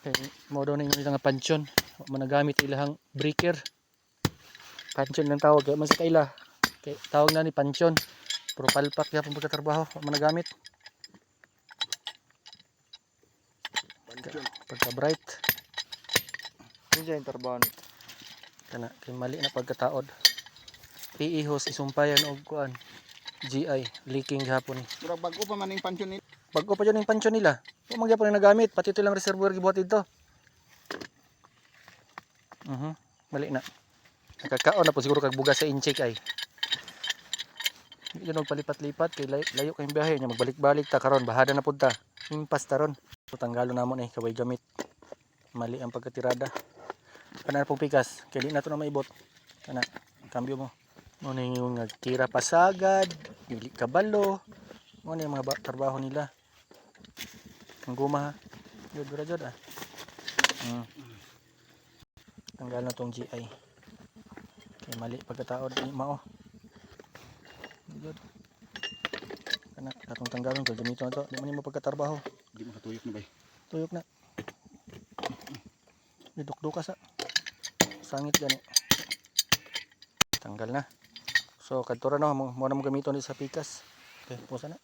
kay mo daw ninyo nga pansyon managamit ilahang breaker. Pansyon lang tawag kay man sa kaila kay tawag na ni pansyon pero palpak ya pang pagkatrabaho managamit pagka bright Unsa yung trabaho kana kay mali na pagkataod. PE hose isumpayan og kuan GI leaking gihapon. murag bag-o pa man ning pansyon ni. Bago pa yun yung pansyon nila. Kung magyapon na nagamit, pati ito lang reservoir gibuhat dito. Mali na. Nakakaon na po siguro kag bugas sa incheck ay. Hindi yun magpalipat-lipat kay layo kayong biyahe niya magbalik-balik ta karon bahada na pud ta. Himpas ta ron. So tanggalo namon eh kaway gamit. Mali ang pagkatirada. Kana na pong pikas, kay di na to na maibot. Kana kambyo mo. Mo na yung nagtira pasagad, dili kabalo. Mo na yung mga trabaho nila. Ang guma ha. Jod ah. Tanggal na tong GI. Kay mali pagkataod ni mao. Jod. Kana katong tanggalon ko ganito na to. Di man mo pagkatrabaho. Di mo katuyok na bay. Tuyok na. Didukduka sa sangit gani. Tanggal na. So kadto ra no mo na mo gamiton sa pikas. Okay, pusa na.